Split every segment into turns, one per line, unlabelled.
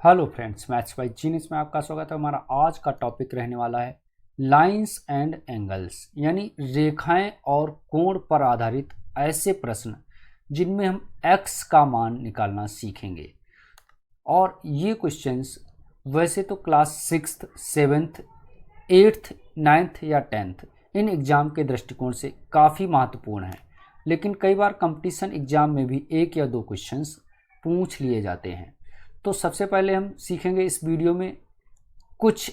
Hello friends, maths by genius में आपका स्वागत है। हमारा आज का टॉपिक रहने वाला है लाइंस एंड एंगल्स, यानी रेखाएं और कोण पर आधारित ऐसे प्रश्न जिनमें हम x का मान निकालना सीखेंगे। और ये क्वेश्चंस वैसे तो class 6th, 7th, 8th, 9th या 10th इन एग्ज़ाम के दृष्टिकोण से काफ़ी महत्वपूर्ण हैं, लेकिन कई बार कंपटीशन एग्ज़ाम में भी एक या दो क्वेश्चंस पूछ लिए जाते हैं। तो सबसे पहले हम सीखेंगे इस वीडियो में कुछ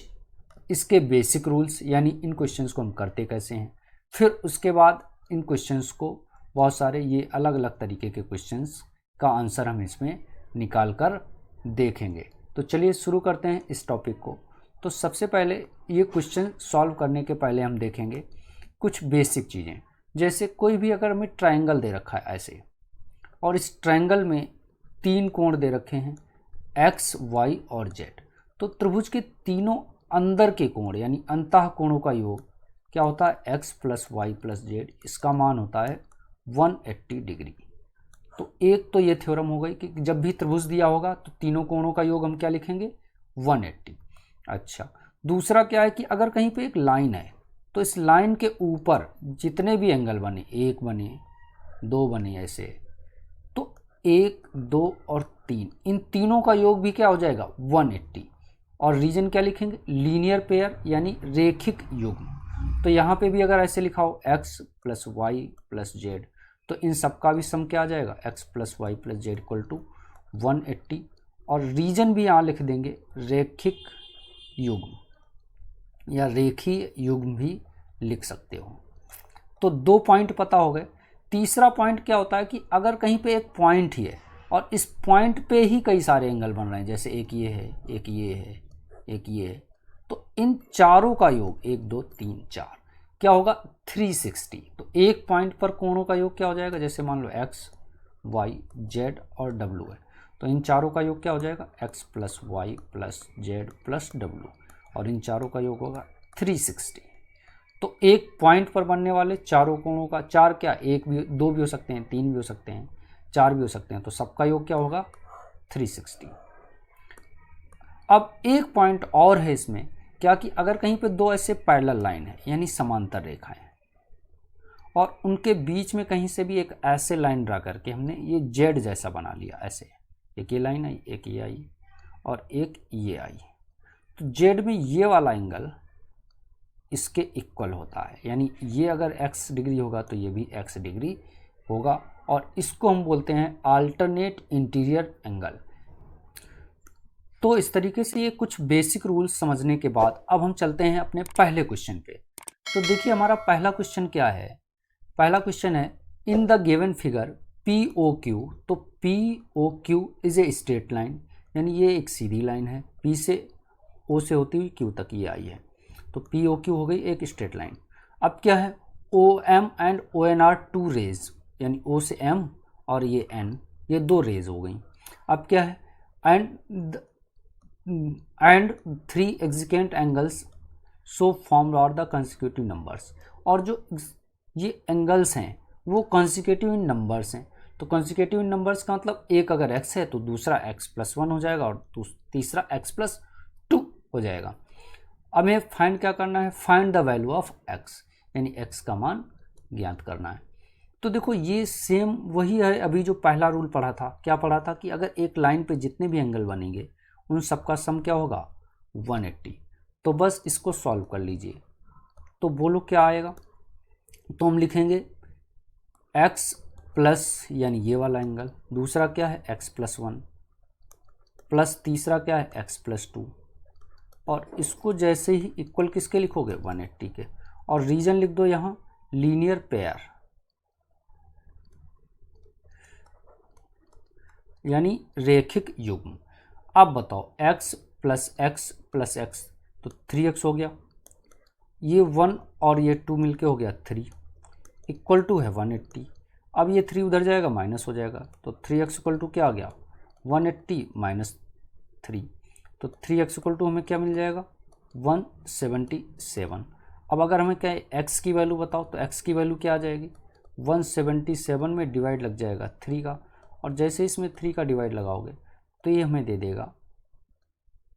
इसके बेसिक रूल्स, यानी इन क्वेश्चंस को हम करते कैसे हैं। फिर उसके बाद इन क्वेश्चंस को बहुत सारे ये अलग अलग तरीके के क्वेश्चंस का आंसर हम इसमें निकाल कर देखेंगे। तो चलिए शुरू करते हैं इस टॉपिक को। तो सबसे पहले ये क्वेश्चन सॉल्व करने के पहले हम देखेंगे कुछ बेसिक चीज़ें, जैसे कोई भी अगर हमें ट्रायंगल दे रखा है ऐसे, और इस ट्रायंगल में तीन कोण दे रखे हैं x, y और z। तो त्रिभुज के तीनों अंदर के कोण यानी अंतः कोणों का योग क्या होता है x plus y plus z, इसका मान होता है 180 डिग्री। तो एक तो ये थ्योरम हो गई कि जब भी त्रिभुज दिया होगा तो तीनों कोणों का योग हम क्या लिखेंगे 180। अच्छा, दूसरा क्या है कि अगर कहीं पे एक लाइन है तो इस लाइन के ऊपर जितने भी एंगल बने, एक बने, दो बने, ऐसे, तो एक, दो और तीन, इन तीनों का योग भी क्या हो जाएगा 180। और रीजन क्या लिखेंगे लीनियर पेयर यानी रेखिक युग्म। तो यहाँ पे भी अगर ऐसे लिखा हो x plus y plus z, तो इन सब का भी सम क्या आ जाएगा x plus y plus z equal to 180। और रीजन भी यहाँ लिख देंगे रेखिक युग्म या रेखीय युग्म भी लिख सकते हो। तो दो पॉइंट पता हो गए। तीसरा पॉइंट क्या होता है कि अगर कहीं पे एक पॉइंट ही है और इस पॉइंट पे ही कई सारे एंगल बन रहे हैं, जैसे एक ये है, एक ये है, एक ये है, तो इन चारों का योग 1 2 3 4 क्या होगा 360। तो एक पॉइंट पर कोणों का योग क्या हो जाएगा, जैसे मान लो x, y, z और w है, तो इन चारों का योग क्या हो जाएगा x plus y plus z plus w, और इन चारों का योग होगा 360। तो एक पॉइंट पर बनने वाले चारों कोणों का, चार क्या, एक भी, दो भी हो सकते हैं, तीन भी हो सकते हैं, चार भी हो सकते हैं, तो सबका योग क्या होगा 360। अब एक पॉइंट और है इसमें क्या कि अगर कहीं पे दो ऐसे पैरेलल लाइन है यानी समांतर रेखाएं, और उनके बीच में कहीं से भी एक ऐसे लाइन ड्रा करके हमने ये जेड जैसा बना लिया, ऐसे एक ये लाइन आई, एक ये आई और एक ये आई, तो जेड में ये वाला एंगल इसके इक्वल होता है, यानी ये अगर x डिग्री होगा तो ये भी x डिग्री होगा, और इसको हम बोलते हैं अल्टरनेट इंटीरियर एंगल। तो इस तरीके से ये कुछ बेसिक रूल्स समझने के बाद अब हम चलते हैं अपने पहले क्वेश्चन पे। तो देखिए हमारा पहला क्वेश्चन क्या है। पहला क्वेश्चन है इन द गिवन फिगर POQ। तो POQ is a straight line, यानी ये एक सीधी लाइन है, P से O से होती हुई Q तक ये आई है, तो POQ हो गई एक स्ट्रेट लाइन। अब क्या है OM and ON are two rays, यानी O से M और ये N, ये दो रेज हो गई। अब क्या है and three adjacent angles so formed are the consecutive numbers, और जो ये एंगल्स हैं वो कंसेक्यूटिव इन नंबर्स हैं। तो कंसेक्यूटिव इन नंबर्स का मतलब एक अगर x है तो दूसरा x प्लस 1 हो जाएगा और तीसरा x प्लस 2 हो जाएगा। अब हमें फाइंड क्या करना है, find the value of x, यानी x का मान ज्ञात करना है। तो देखो ये सेम वही है अभी जो पहला रूल पढ़ा था। क्या पढ़ा था कि अगर एक लाइन पे जितने भी एंगल बनेंगे उन सबका सम क्या होगा 180। तो बस इसको सॉल्व कर लीजिए, तो बोलो क्या आएगा। तो हम लिखेंगे x प्लस, यानी ये वाला एंगल, दूसरा क्या है x प्लस 1, प्लस तीसरा क्या है x प्लस 2, और इसको जैसे ही इक्वल किसके लिखोगे 180 के, और रीजन लिख दो यहाँ लीनियर पेयर, यानी रेखिक युग्म। अब बताओ x plus x plus x, तो 3x हो गया, ये 1 और ये 2 मिलके हो गया 3, इक्वल टू है 180। अब ये 3 उधर जाएगा माइनस हो जाएगा, तो 3x इक्वल टू क्या आ गया 180 माइनस 3, तो 3x इक्वल टू हमें क्या मिल जाएगा 177। अब अगर हमें क्या x की वैल्यू बताओ, तो x की वैल्यू क्या आ जाएगी 177 में डिवाइड लग जाएगा 3 का, और जैसे इसमें 3 का डिवाइड लगाओगे तो ये हमें दे देगा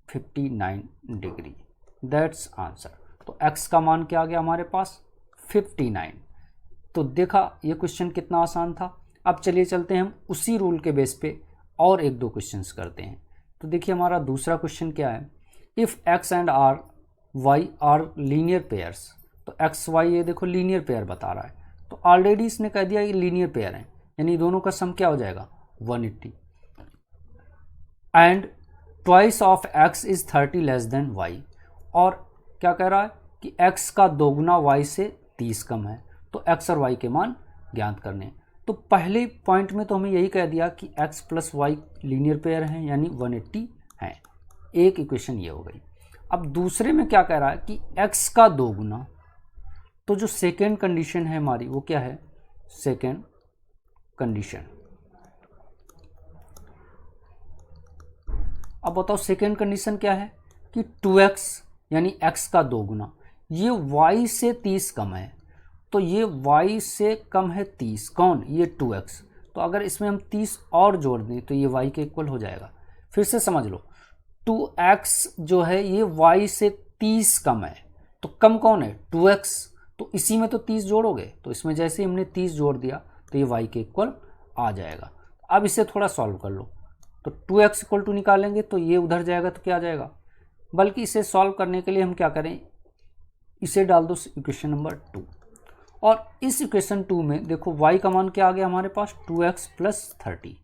59 डिग्री। That's answer. तो x का मान क्या आ गया हमारे पास 59। तो देखा ये क्वेश्चन कितना आसान था। अब चलिए चलते हैं हम उसी रूल के बेस पे और एक दो क्वेश्चंस करते हैं। तो देखिए हमारा दूसरा क्वेश्चन क्या है, if x and are y are linear pairs. तो x y ये देखो लीनियर पेयर बता रहा है, तो ऑलरेडी इसने कह दिया ये लीनियर पेयर है, यानी दोनों का सम क्या हो जाएगा 180। And twice of x is 30 less than y। और क्या कह रहा है कि x का दोगुना y से 30 कम है, तो x और y के मान ज्ञात करने हैं। तो पहले पॉइंट में तो हमें यही कह दिया कि x plus y linear pair हैं, यानी 180 हैं। एक इक्वेशन ये हो गई। अब दूसरे में क्या कह रहा है कि x का दोगुना, तो जो सेकेंड कंडीशन है हमारी वो क्या है, सेकेंड कंडीशन। अब बताओ सेकेंड कंडीशन क्या है कि 2x यानी x का दोगुना, ये y से 30 कम है, तो ये y से कम है 30, कौन, ये 2x। तो अगर इसमें हम 30 और जोड़ दें तो ये y के इक्वल हो जाएगा। फिर से समझ लो, 2x जो है ये y से 30 कम है, तो कम कौन है 2x, तो इसी में तो 30 जोड़ोगे, तो इसमें जैसे ही हमने 30 जोड़ दिया तो ये y के इक्वल आ जाएगा। अब इसे थोड़ा सॉल्व कर लो, तो 2x इक्वल टू निकालेंगे तो ये उधर जाएगा तो क्या आ जाएगा, बल्कि इसे सॉल्व करने के लिए हम क्या करें, इसे डाल दो इक्वेशन नंबर 2। और इस इक्वेशन 2 में देखो y का मान क्या आ गया हमारे पास 2x प्लस 30।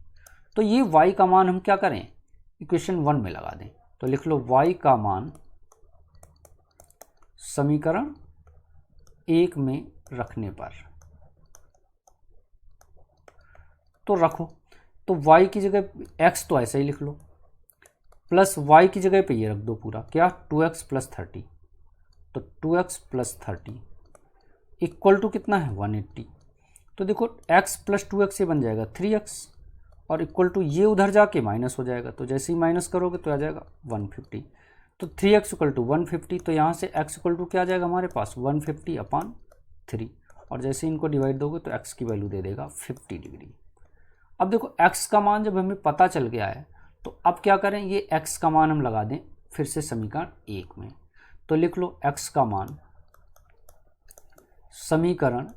तो ये y का मान हम क्या करें इक्वेशन 1 में लगा दें, तो लिख लो y का मान समीकरण 1 में रखने पर, तो रखो, तो y की जगह x तो ऐसे ही लिख लो, प्लस y की जगह पे ये रख दो पूरा, क्या 2x प्लस 30। तो 2x प्लस 30 इक्वल टू कितना है 180। तो देखो x प्लस 2x से बन जाएगा 3x, और इक्वल टू ये उधर जाके माइनस हो जाएगा, तो जैसे ही माइनस करोगे तो आ जाएगा 150। तो 3x इक्वल टू 150, तो यहाँ से x इक्वल टू क्या आ जाएगा हमारे पास 150/3, और जैसे इनको डिवाइड दोगे तो x की वैल्यू दे देगा 50 डिग्री। अब देखो x का मान जब हमें पता चल गया है, तो अब क्या करें, ये x का मान हम लगा दें फिर से समीकरण 1 में। तो लिख लो x का मान समीकरण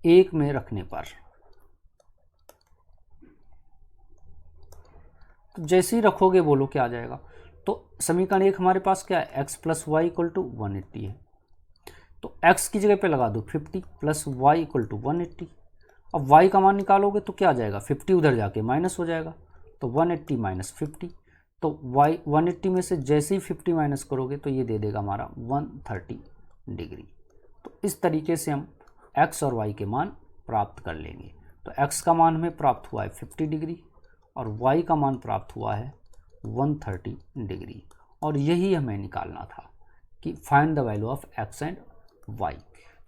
1 में रखने पर, तो जैसे ही रखोगे बोलो क्या आ जाएगा। तो समीकरण 1 हमारे पास क्या है, x plus y equal to 180 है, तो x की जगह पे लगा दो 50 प्लस वाई इक्वल टू 180। अब y का मान निकालोगे तो क्या आ जाएगा, 50 उधर जाके माइनस हो जाएगा, तो 180 माइनस 50, तो y 180 में से जैसे ही 50 माइनस करोगे तो ये दे देगा हमारा 130 डिग्री। तो इस तरीके से हम x और y के मान प्राप्त कर लेंगे। तो x का मान हमें प्राप्त हुआ है 50 डिग्री और y का मान प्राप्त हुआ है 130 डिग्री, और यही हमें निकालना था कि find the value of x and y।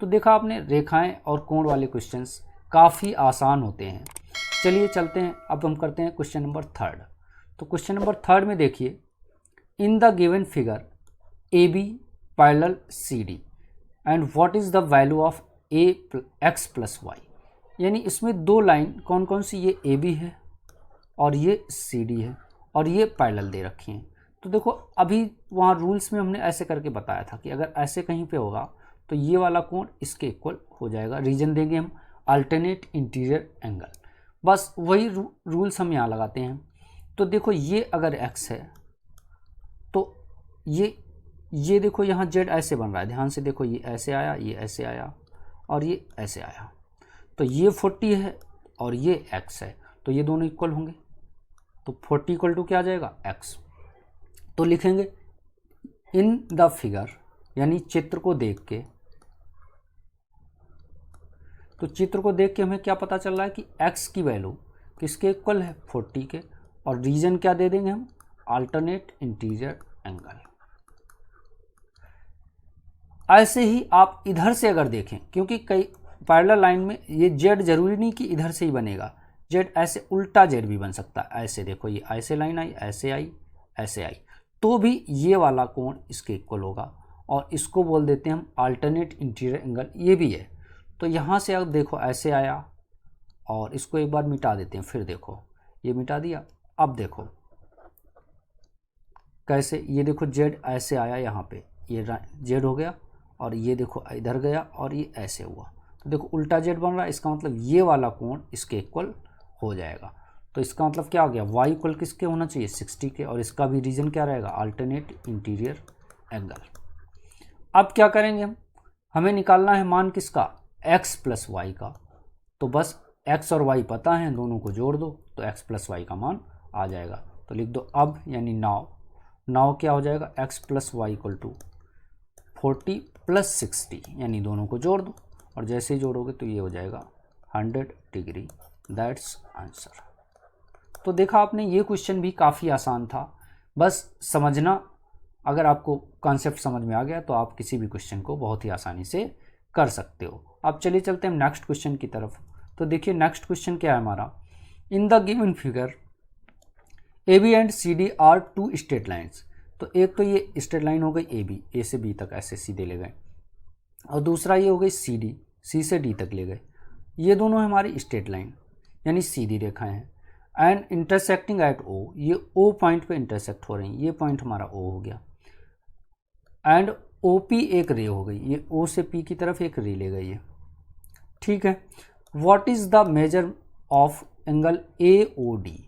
तो देखा आपने, रेखाएं और कोण वाले क्वेश्चंस काफ़ी आसान होते हैं। चलिए चलते हैं, अब हम करते हैं क्वेश्चन नंबर 3। तो क्वेश्चन नंबर 3 में देखिए, in the given figure A B parallel C D and what is the value of a x plus y. यानी इसमें दो लाइन कौन कौन सी, ये ए बी है और ये सी डी है, और ये पैरेलल दे रखी हैं। तो देखो अभी वहाँ रूल्स में हमने ऐसे करके बताया था कि अगर ऐसे कहीं पे होगा तो ये वाला कोण इसके इक्वल हो जाएगा। रीजन देंगे हम अल्टरनेट इंटीरियर एंगल, बस वही रूल्स हम यहाँ लगाते हैं। तो देखो ये अगर x है तो ये देखो यहाँ z ऐसे बन रहा है, ध्यान से देखो, ये ऐसे आया, ये ऐसे आया और ये ऐसे आया, तो ये 40 है और ये x है, तो ये दोनों इक्वल होंगे। तो 40 इक्वल टू क्या आ जाएगा x। तो लिखेंगे इन द फिगर, यानी चित्र को देख के, तो चित्र को देख के हमें क्या पता चल रहा है कि x की वैल्यू किसके इक्वल है 40 के, और रीजन क्या दे देंगे हम अल्टरनेट इंटीरियर एंगल। ऐसे ही आप इधर से अगर देखें, क्योंकि कई पैरेलल लाइन में ये z जरूरी नहीं कि इधर से ही बनेगा, z ऐसे उल्टा z भी बन सकता है। ऐसे देखो, ये ऐसे लाइन आई, ऐसे आई, ऐसे आई, तो भी ये वाला कोण इसके इक्वल होगा, और इसको बोल देते हैं हम अल्टरनेट इंटीरियर एंगल। ये भी है, तो यहाँ से अब देखो ऐसे आया और इसको एक बार मिटा देते हैं, फिर देखो ये मिटा दिया। अब देखो कैसे, ये देखो जेड ऐसे आया यहाँ पे, ये जेड हो गया, और ये देखो इधर गया और ये ऐसे हुआ, तो देखो उल्टा जेड बन रहा है, इसका मतलब ये वाला कोण इसके इक्वल हो जाएगा। तो इसका मतलब क्या हो गया, वाई इक्वल किसके होना चाहिए 60 के, और इसका भी रीजन क्या रहेगा अल्टरनेट इंटीरियर एंगल। अब क्या करेंगे हमें निकालना है मान किसका, x प्लस वाई का। तो बस x और y पता है, दोनों को जोड़ दो तो x प्लस वाई का मान आ जाएगा। तो लिख दो अब, यानी नाउ क्या हो जाएगा, x plus y equal to 40 plus 60, यानी दोनों को जोड़ दो, और जैसे ही जोड़ोगे तो ये हो जाएगा 100 डिग्री। That's answer. तो देखा आपने, ये क्वेश्चन भी काफ़ी आसान था, बस समझना, अगर आपको कॉन्सेप्ट समझ में आ गया तो आप किसी भी क्वेश्चन को बहुत ही आसानी से कर सकते हो। अब चलिए चलते हैं नेक्स्ट क्वेश्चन की तरफ। तो देखिए नेक्स्ट क्वेश्चन क्या है हमारा, in the given figure A B and C D are two straight lines. तो एक तो ये स्ट्रेट लाइन हो गई ए बी, ए से बी तक ऐसे सीधे ले गए, और दूसरा ये हो गई सी डी, सी से डी तक ले गए। ये दोनों हमारी स्ट्रेट लाइन यानी सीधी रेखाएं हैं, एंड इंटरसेक्टिंग एट ओ, ये ओ पॉइंट पे इंटरसेक्ट हो रही हैं, ये पॉइंट हमारा ओ हो गया, एंड ओ पी एक रे हो गई, ये ओ से पी की तरफ एक रे ले गई है, ठीक है। What is the measure of angle A O D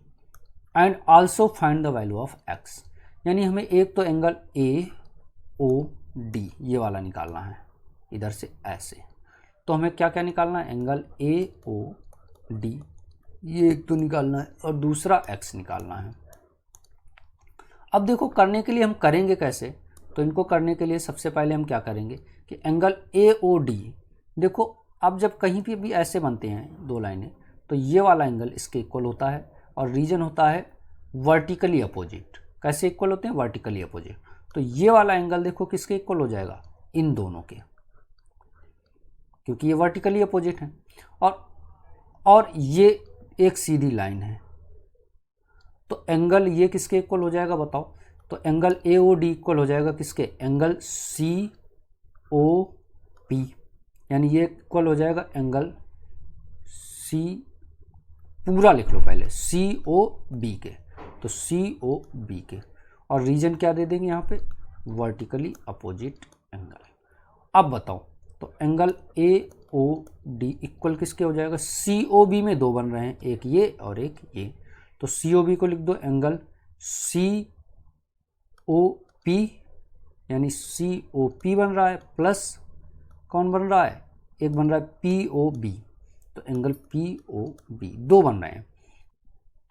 and also find the value of x. यानी हमें एक तो एंगल ए ओ डी ये वाला निकालना है, इधर से ऐसे, तो हमें क्या क्या निकालना है, एंगल ए ओ डी ये एक तो निकालना है, और दूसरा एक्स निकालना है। अब देखो करने के लिए हम करेंगे कैसे, तो इनको करने के लिए सबसे पहले हम क्या करेंगे कि एंगल ए ओ डी, देखो अब जब कहीं पे भी ऐसे बनते हैं दो लाइनें, तो ये वाला एंगल इसके इक्वल होता है, और रीजन होता है वर्टिकली अपोजिट। कैसे इक्वल होते हैं, वर्टिकली अपोजिट। तो ये वाला एंगल देखो किसके इक्वल हो जाएगा, इन दोनों के, क्योंकि ये वर्टिकली अपोजिट है, और ये एक सीधी लाइन है, तो एंगल ये किसके इक्वल हो जाएगा बताओ, तो angle A O D equal हो जाएगा किसके, एंगल सी ओ पी, यानी ये इक्वल हो जाएगा एंगल सी, पूरा लिख लो पहले, सी ओ बी के, तो सी ओ बी के, और रीजन क्या दे देंगे यहाँ पे, वर्टिकली अपोजिट एंगल। अब बताओ, तो angle A O D equal किसके हो जाएगा, सी ओ बी में दो बन रहे हैं, एक ये और एक ये, तो सी ओ बी को लिख दो एंगल सी ओ पी, यानी सी ओ पी बन रहा है, प्लस कौन बन रहा है, एक बन रहा है पी ओ बी, तो एंगल पी ओ बी दो बन रहे हैं।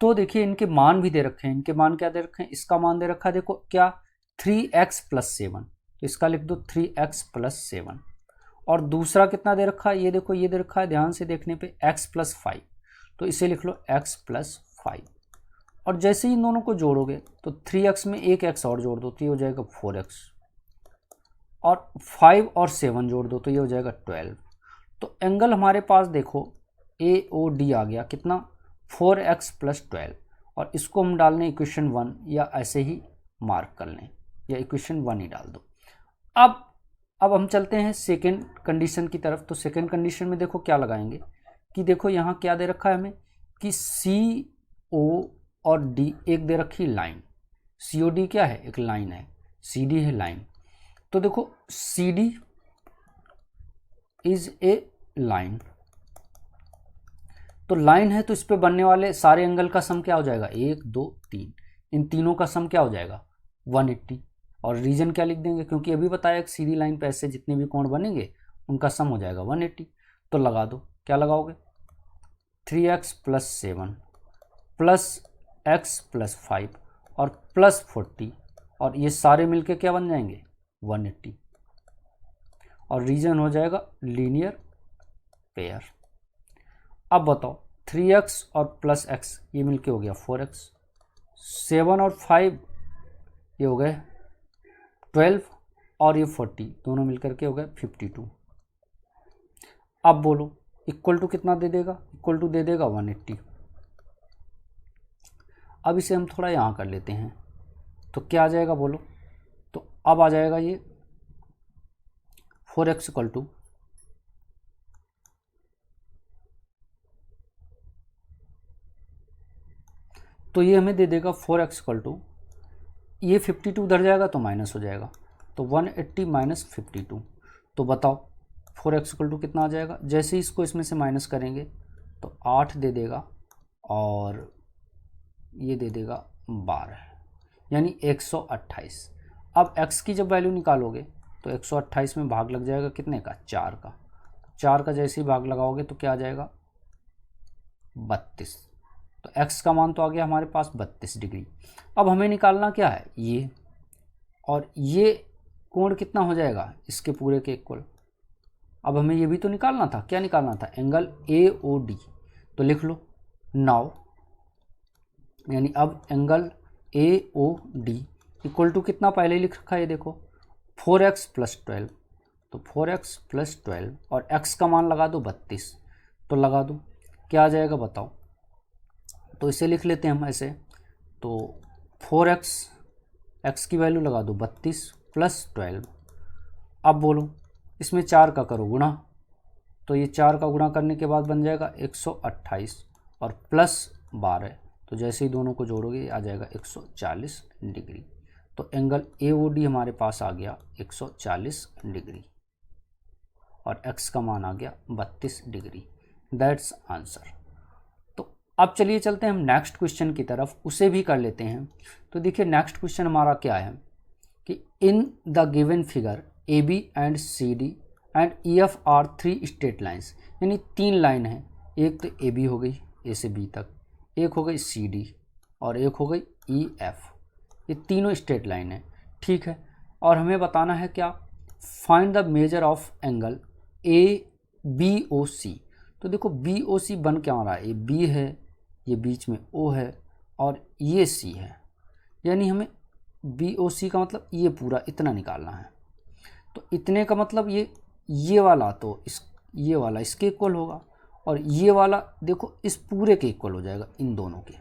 तो देखिए इनके मान भी दे रखे हैं, इनके मान क्या दे रखे हैं, इसका मान दे रखा है देखो क्या 3x प्लस 7, तो इसका लिख दो 3x प्लस 7, और दूसरा कितना दे रखा है, ये देखो ये दे रखा है, ध्यान से देखने पे x प्लस 5, तो इसे लिख लो x प्लस 5, और जैसे ही इन दोनों को जोड़ोगे तो 3x में एक x और जोड़ दो तो ये हो जाएगा 4x, और 5 और 7 जोड़ दो तो ये हो जाएगा 12। तो एंगल हमारे पास देखो ए ओ डी आ गया कितना, 4x प्लस 12, और इसको हम डाल लें इक्वेशन 1, या ऐसे ही मार्क कर लें, या इक्वेशन 1 ही डाल दो। अब हम चलते हैं सेकेंड कंडीशन की तरफ। तो सेकेंड कंडीशन में देखो क्या लगाएंगे कि देखो यहाँ क्या दे रखा है हमें कि सी ओ और डी एक दे रखी लाइन, सी ओ डी क्या है, एक लाइन है, सी डी है लाइन। तो देखो C D is a line, तो लाइन है तो इस पे बनने वाले सारे एंगल का सम क्या हो जाएगा, 1 2 3, इन तीनों का सम क्या हो जाएगा 180, और रीजन क्या लिख देंगे, क्योंकि अभी बताया एक सीधी लाइन पे ऐसे जितने भी कोण बनेंगे उनका सम हो जाएगा 180। तो लगा दो, क्या लगाओगे, 3x plus 7 plus x plus 5 और प्लस 40, और ये सारे मिलके क्या बन जाएंगे 180, और रीजन हो जाएगा लीनियर पेयर। अब बताओ 3x और प्लस x ये मिलके हो गया 4x, 7 और 5 ये हो गए 12, और ये 40 दोनों मिलकर के हो गए 52। अब बोलो इक्वल टू कितना दे देगा, इक्वल टू दे देगा 180। अब इसे हम थोड़ा यहाँ कर लेते हैं, तो क्या आ जाएगा बोलो, तो अब आ जाएगा ये 4x इक्वल टू, तो ये हमें दे देगा 4x इक्वल टू ये 52 उधर जाएगा तो माइनस हो जाएगा, तो 180 माइनस 52, तो बताओ 4x इक्वल टू कितना आ जाएगा। जैसे ही इसको इसमें से माइनस करेंगे तो 8 दे देगा और ये दे देगा 12, यानी 128। अब x की जब वैल्यू निकालोगे तो 128 में भाग लग जाएगा कितने का, 4 का। 4 का जैसे ही भाग लगाओगे तो क्या आ जाएगा, 32। तो x का मान तो आ गया हमारे पास 32 डिग्री। अब हमें निकालना क्या है, ये और ये कोण कितना हो जाएगा इसके पूरे के इक्वल। अब हमें ये भी तो निकालना था, क्या निकालना था, एंगल AOD। तो लिख लो नाउ, यानी अब एंगल AOD इक्वल टू कितना पहले लिख रखा है, ये देखो 4x प्लस 12, तो 4x प्लस 12 और x का मान लगा दो 32, तो लगा दो क्या आ जाएगा बताओ। तो इसे लिख लेते हैं हम ऐसे, तो 4x, x की वैल्यू लगा दो 32 प्लस 12। अब बोलो इसमें 4 का करो गुणा, तो ये 4 का गुणा करने के बाद बन जाएगा 128 और प्लस 12, तो जैसे ही दोनों को जोड़ोगे आ जाएगा 140 डिग्री। तो एंगल AOD हमारे पास आ गया 140 डिग्री और x का मान आ गया 32 डिग्री। That's answer. तो अब चलिए चलते हैं हम नेक्स्ट क्वेश्चन की तरफ, उसे भी कर लेते हैं। तो देखिए नेक्स्ट क्वेश्चन हमारा क्या है कि in the given figure AB and CD and EF are 3 straight lines, यानी 3 लाइन है। एक तो AB हो गई A से B तक, एक हो गई CD और एक हो गई EF। ये तीनों स्ट्रेट लाइन है, ठीक है। और हमें बताना है क्या, find the measure of angle ABOC। तो देखो BOC बन क्या रहा है, ये B है, ये बीच में O है और ये C है, यानी हमें BOC का मतलब ये पूरा इतना निकालना है। तो इतने का मतलब ये वाला तो ये वाला इसके इक्वल होगा और ये वाला देखो इस पूरे के इक्वल हो जाएगा, इन दोनों के,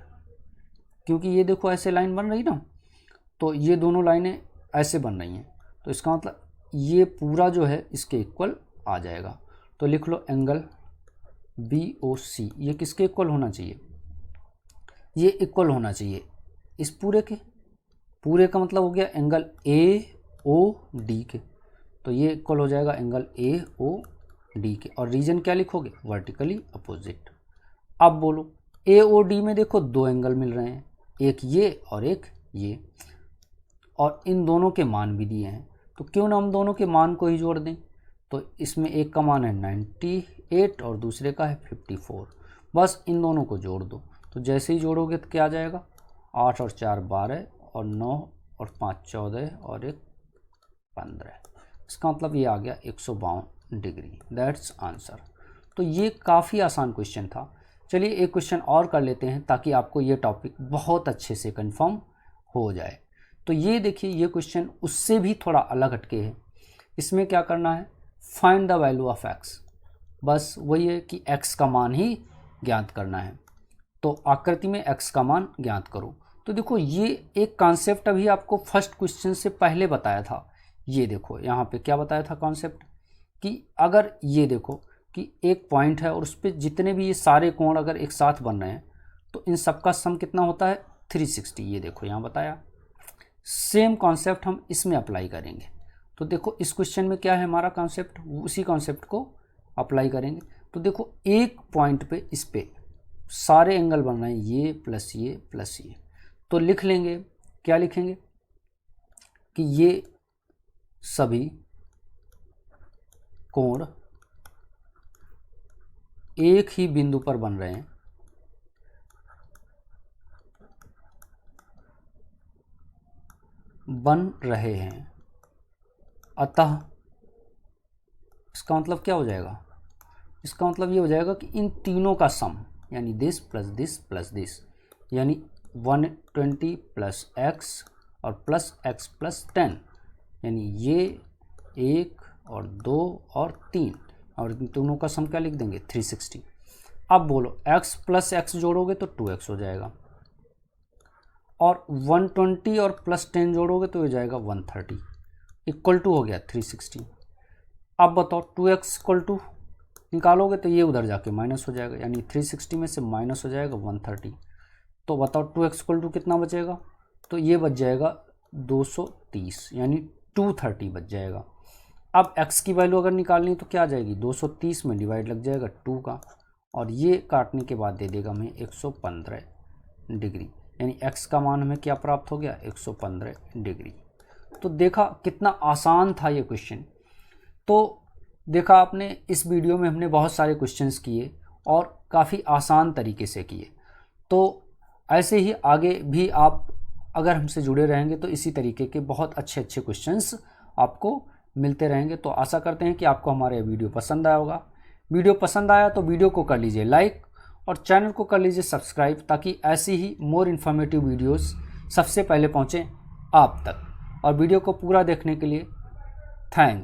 क्योंकि ये देखो ऐसे लाइन बन रही ना, तो ये दोनों लाइनें ऐसे बन रही हैं, तो इसका मतलब ये पूरा जो है इसके इक्वल आ जाएगा। तो लिख लो एंगल BOC, ये किसके इक्वल होना चाहिए, ये इक्वल होना चाहिए इस पूरे के, पूरे का मतलब हो गया एंगल AOD के, तो ये इक्वल हो जाएगा एंगल AOD के। और रीजन क्या लिखोगे, वर्टिकली अपोजिट। अब बोलो AOD में देखो 2 एंगल मिल रहे हैं, एक ये और एक ये, और इन दोनों के मान भी दिए हैं, तो क्यों ना हम दोनों के मान को ही जोड़ दें। तो इसमें एक का मान है 98 और दूसरे का है 54, बस इन दोनों को जोड़ दो। तो जैसे ही जोड़ोगे तो क्या आ जाएगा, 8 और 4 12 और 9 और 5 14 और 1 15, इसका मतलब ये आ गया 152 डिग्री। That's answer. तो ये काफ़ी आसान क्वेश्चन था। चलिए एक क्वेश्चन और कर लेते हैं ताकि आपको ये टॉपिक बहुत अच्छे से कंफर्म हो जाए। तो ये देखिए ये क्वेश्चन उससे भी थोड़ा अलग हटके है। इसमें क्या करना है, find the value of x, बस वही है कि x का मान ही ज्ञात करना है। तो आकृति में x का मान ज्ञात करो। तो देखो ये एक कॉन्सेप्ट अभी आपको फर्स्ट क्वेश्चन से पहले बताया था। ये देखो यहाँ पे क्या बताया था कॉन्सेप्ट, कि अगर ये देखो कि एक पॉइंट है और उस पर जितने भी ये सारे कोण अगर एक साथ बन रहे हैं तो इन सबका सम कितना होता है 360। ये देखो यहाँ बताया। सेम कॉन्सेप्ट हम इसमें अप्लाई करेंगे। तो देखो इस क्वेश्चन में क्या है हमारा कॉन्सेप्ट, उसी कॉन्सेप्ट को अप्लाई करेंगे। तो देखो एक पॉइंट पे इस पे सारे एंगल बन रहे हैं, ये प्लस ये प्लस ये, तो लिख लेंगे, क्या लिखेंगे कि ये सभी कोण एक ही बिंदु पर बन रहे हैं, अतः इसका मतलब क्या हो जाएगा, इसका मतलब ये हो जाएगा कि इन तीनों का सम, यानी दिस प्लस दिस, यानी 120 प्लस एक्स और प्लस एक्स प्लस 10, यानी ये 1 और 2 और 3, और इन दोनों का सम क्या लिख देंगे 360। अब बोलो x प्लस एक्स जोड़ोगे तो 2x हो जाएगा, और 120 और प्लस 10 जोड़ोगे तो हो जाएगा 130, इक्वल टू हो गया 360। अब बताओ 2x इक्वल टू निकालोगे तो ये उधर जाके माइनस हो जाएगा, यानी 360 में से माइनस हो जाएगा 130। तो बताओ 2x इक्वल टू कितना बचेगा, तो ये बच जाएगा 230 यानी 230 बच जाएगा। अब x की वैल्यू अगर निकालनी तो क्या आ जाएगी, 230 में डिवाइड लग जाएगा 2 का, और ये काटने के बाद दे देगा हमें 115 डिग्री, यानी x का मान हमें क्या प्राप्त हो गया, 115 डिग्री। तो देखा कितना आसान था ये क्वेश्चन। तो देखा आपने, इस वीडियो में हमने बहुत सारे क्वेश्चंस किए और काफ़ी आसान तरीके से किए। तो ऐसे ही आगे भी आप अगर हमसे जुड़े रहेंगे तो इसी तरीके के बहुत अच्छे अच्छे क्वेश्चंस आपको मिलते रहेंगे। तो आशा करते हैं कि आपको हमारा ये वीडियो पसंद आया होगा। वीडियो पसंद आया तो वीडियो को कर लीजिए लाइक और चैनल को कर लीजिए सब्सक्राइब, ताकि ऐसी ही मोर इन्फॉर्मेटिव वीडियोस सबसे पहले पहुँचें आप तक। और वीडियो को पूरा देखने के लिए थैंक्स।